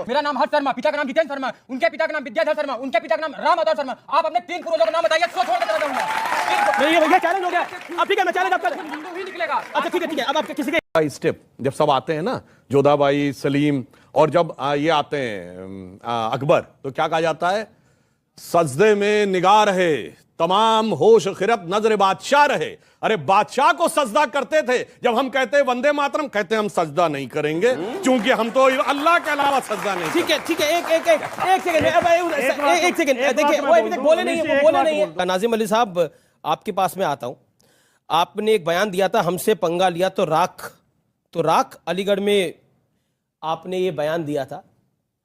मेरा नाम हर्ष शर्मा, पिता का नाम जितेंद्र शर्मा, उनके पिता का नाम विद्याधर शर्मा, उनके पिता का नाम राम अवतार शर्मा। आप अपने 3 पूर्वजों का नाम बताइए, छोड़ के चला जाऊंगा। नहीं, ये भैया चैलेंज हो गया। अब ठीक है, मैं चैलेंज आपका हिंदू ही निकलेगा। अच्छा ठीक है, अब आप किसी के स्टेप जब सब आते हैं ना, जोधाबाई, सलीम, और जब ये आते हैं अकबर, तो क्या कहा जाता है? सजदे में निगाह रहे, तमाम होश खिरत नजर बादशाह रहे। अरे बादशाह को सजदा करते थे। जब हम कहते हैं वंदे मातरम, कहते हैं हम सजदा नहीं करेंगे क्योंकि हम तो अल्लाह के अलावा सजदा नहीं। ठीक है, एक सेकंड देखिए, वो अभी तक बोले नहीं है। नाजिम अली साहब, आपके पास में आता हूं। आपने एक बयान दिया था, हमसे पंगा लिया तो राख अलीगढ़ में आपने ये बयान दिया था,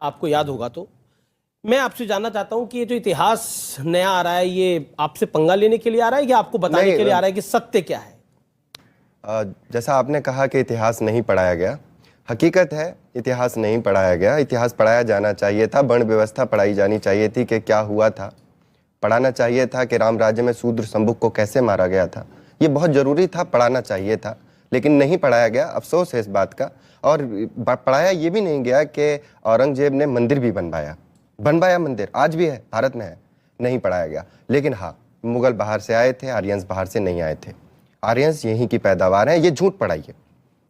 आपको याद होगा। तो मैं आपसे जानना चाहता हूं कि ये जो इतिहास नया आ रहा है, ये आपसे पंगा लेने के लिए आ रहा है या आपको बताने के लिए आ रहा है कि सत्य क्या है? जैसा आपने कहा कि इतिहास नहीं पढ़ाया गया, हकीकत है इतिहास नहीं पढ़ाया गया। इतिहास पढ़ाया जाना चाहिए था, वर्ण व्यवस्था पढ़ाई जानी चाहिए थी कि क्या हुआ था। पढ़ाना चाहिए था कि राम राज्य में शूद्र संबुक को कैसे मारा गया था। ये बहुत ज़रूरी था, पढ़ाना चाहिए था, लेकिन नहीं पढ़ाया गया। अफसोस है इस बात का। और पढ़ाया ये भी नहीं गया कि औरंगजेब ने मंदिर भी बनवाया मंदिर आज भी है, भारत में है, नहीं पढ़ाया गया। लेकिन हाँ, मुगल बाहर से आए थे, आर्यंस बाहर से नहीं आए थे। आर्यंस यहीं की पैदावार है, ये झूठ पढ़ाइए,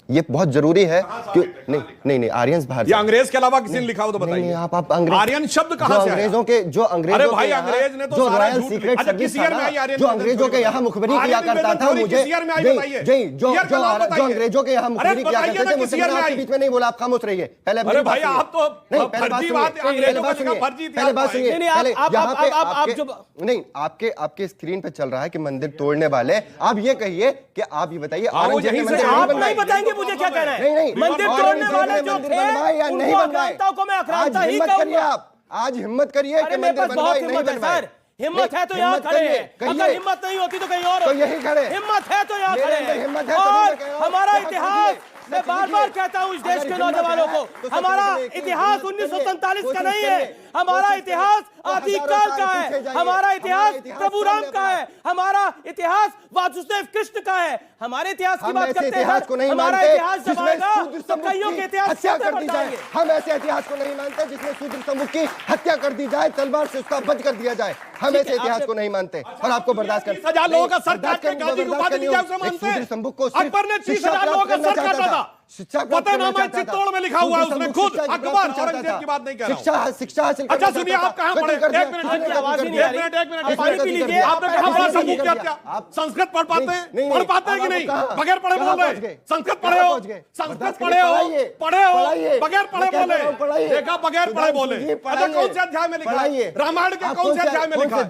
ये बहुत जरूरी है कि नहीं आर्यंस बाहर से। अंग्रेज के अलावा किसी ने लिखा हो तो बताइए। आप अंग्रेज, आर्यन शब्द कहां से अंग्रेजों के जो अंग्रेजों अरे भाई, अंग्रेज ने तो जो सारा रॉयल झूठ सीक्रेट अच्छा, सर्विस किस ईयर में आई आर्यन? जो अंग्रेजों के यहाँ मुखबिरी किया करता था, मुझे जो अंग्रेजों के यहाँ मुखबिरी किया करते थे, मुझे आपके बीच में नहीं बोला, आप खामोश रहिए। पहले अरे भाई, आप तो पहले बात सुनिए। नहीं, आपके स्क्रीन पे चल रहा है कि मंदिर तोड़ने वाले, आप ये कहिए कि आप ये बताइए औरंगजेब ने मंदिर आप नहीं बताएंगे मुझे क्या कहना है? नहीं, मंदिर तोड़ने वाले जो थे, बनवाए या नहीं बनवाए, को मैं अक्रांता ही हिम्मत करिए। कहूंगा। आप आज हिम्मत करिए कि मंदिर बनवाए नहीं बनवाए। हिम्मत है तो यहाँ खड़े हैं, अगर हिम्मत नहीं होती तो कहीं और तो यही खड़े। हिम्मत है तो यहाँ खड़े हैं। हिम्मत है और हमारा इतिहास, मैं बार बार कहता हूँ इस देश के नौजवानों को, हमारा इतिहास 1947 का नहीं है, हमारा इतिहास आदिकाल का है, हमारा इतिहास प्रभु राम का है, हमारा इतिहास वासुदेव कृष्ण का है। हमारे इतिहास की बात करते हैं, हमारा इतिहास जब आएगा तो कईयों के इतिहास हत्या कर दी जाए। हम ऐसे इतिहास को नहीं मानते जिसमें शूद्र समूह की हत्या कर दी जाए, तलवार से उसका वध कर दिया जाए। हम ऐसे इतिहास को नहीं मानते और आपको बर्दाश्त कर लोगों का सर काट के गांधी की उपाधि दी जाए उसे मानते हैं। अकबर ने 30,000 लोगों का सर काटा था। फतेहनामा चित्तौड़ में लिखा हुआ है, उसने खुद। अकबर औरंगजेब की बात नहीं कर रहा हूं। शिक्षा हासिल। अच्छा सुनिए, आप कहां पढ़े? एक मिनट, पानी पी लीजिए। आपने कहां पढ़ा समूह क्या? संस्कृत पढ़ पाते हैं कि नहीं? बगैर पढ़े बोल रहे। संस्कृत पढ़े हो, बगैर पढ़े बोले। देखा, बगैर पढ़े बोले। अच्छा, कौन से अध्याय में लिखा? रामायण के कौन से अध्याय में लिखा?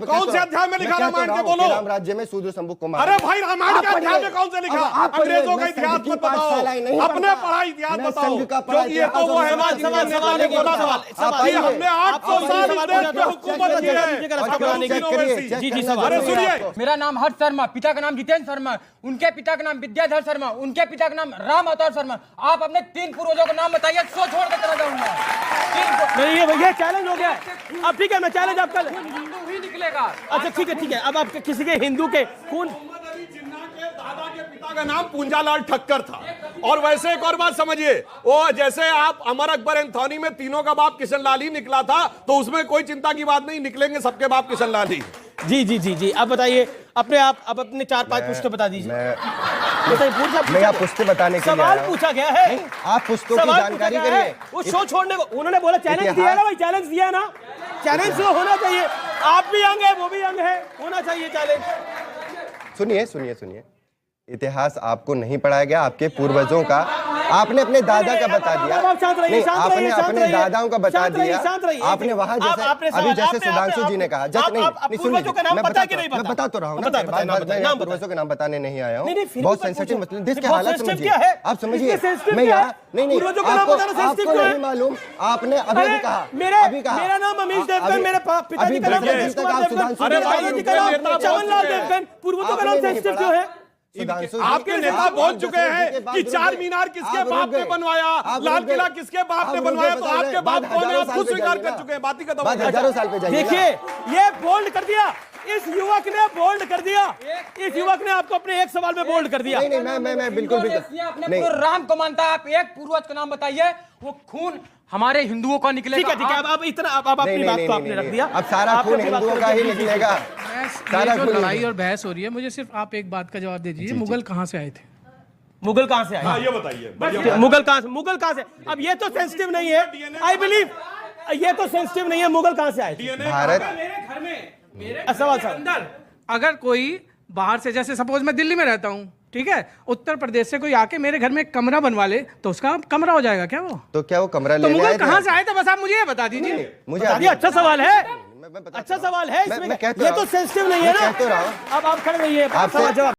कौन से अध्याय में लिखा रामायण के? बोलो। राम राज्य में शूद्र संबुक को मारा। अरे भाई, रामायण के अध्याय में कौन से लिखा? अंग्रेजों का इतिहास मत बताओ, अपने पढ़ाई इतिहास बताओ, क्योंकि ये तो वो है ना जिसने नेता ने बोला था कि हमने 800 साल इस देश पे हुकूमत की है। जी सवाल। अरे सुनिए, मेरा नाम हर्ष शर्मा, पिता का नाम जितेंद्र शर्मा, उनके पिता का नाम विद्याधर शर्मा, उनके पिता का नाम राम अवतार शर्मा। आप अपने 3 पूर्वजों का नाम बताइए, छोड़ के चला जाऊंगा। नहीं, ये भैया चैलेंज हो गया। अब ठीक है, मैं चैलेंज आपका हिंदू ही निकलेगा। अच्छा ठीक है, अब आप किसी के हिंदू के खून, दादा के पिता का नाम पूंजालाल ठक्कर था। और वैसे एक और बात समझिए, वो जैसे आप अमर अकबर एंथोनी में तीनों का बाप किशनलाल ही निकला था, तो उसमें कोई चिंता की बात नहीं, निकलेंगे सबके बाप किशनलाल ही। जी। अब बताइए अपने आप, अब अपने 4-5 पुष्ट बता दीजिए। मैं आप पुष्ट बताने के लिए सवाल पूछा गया है, आप पुष्टों की जानकारी करिए। उस शो छोड़ने को उन्होंने बोला, चैलेंज दिया ना भाई, चैलेंज दिया ना, चैलेंज तो होना चाहिए। आप भी यंग है, वो भी यंग है, होना चाहिए चैलेंज। सुनिए, इतिहास आपको नहीं पढ़ाया गया, आपके पूर्वजों का। आपने अपने दादा का बता दिया, आपने अपने दादाओं का बता दिया। आपने वहां अभी जैसे सुधांशु जी ने कहा, मैं बता तो रहा हूँ, पूर्वजों के नाम बताने नहीं आया हूँ। बहुत सेंसिटिव मसले, देश के हालात समझिए, आप समझिए। मैं यहाँ नहीं, आपको नहीं मालूम, आपने अभी कहा, मेरा नाम अमीश देवगन, मेरे पिताजी का नाम चमनलाल देवगन, पूर्वजों का नाम सेंसिटिव क्यों है? आपके नेता बोल चुके हैं कि 4 मीनार किसके बाप ने बनवाया, लाल किला किसके बाप ने बनवाया, तो आपके बाप कौन है? आप खुद स्वीकार कर चुके हैं। बात ही खत्म। हजारों साल पे जाइए। देखिए, ये बोल्ड कर दिया, इस युवक ने बोल्ड कर दिया, इस युवक ने आपको अपने एक सवाल में बोल्ड कर दिया। नहीं, मैं बिल्कुल नहीं, राम को मानता है। आप एक पूर्वज का नाम बताइए, वो खून हमारे हिंदुओं का निकलेगा। ठीक है ठीक है, अब इतना अब अपनी नहीं, बात नहीं, को नहीं, आपने रख नहीं, दिया। अब सारा आपने खून अपनी बात हिंदुओं को का रख ही दिया। निकलेगा। ये जो लड़ाई और बहस हो रही है, मुझे सिर्फ आप एक बात का जवाब दे दीजिए, मुगल कहाँ से आए थे? मुगल कहां से आए? हाँ, ये बताइए। मुगल कहां से? अब ये तो सेंसिटिव नहीं है, आई बिलीव ये तो सेंसिटिव नहीं है। मुगल कहां से आए थे? भारत मेरे घर में, मेरे सवाल घर के अंदर अगर कोई बाहर से, जैसे सपोज मैं दिल्ली में रहता हूँ, ठीक है, उत्तर प्रदेश से कोई आके मेरे घर में एक कमरा बनवा ले तो उसका कमरा हो जाएगा क्या वो? तो क्या वो कमरा तो लेने मुगल आए थे? कहाँ से आए थे, बस आप मुझे ये बता दीजिए। मुझे ये अच्छा सवाल है, मैं बता अच्छा रहा हूं। सवाल है मैं इसमें। कह तो ये रहा तो हूं। सेंसिटिव नहीं है मैं ना। कह तो रहा हूं। अब आप खड़े रहिए, आपसे- जवाब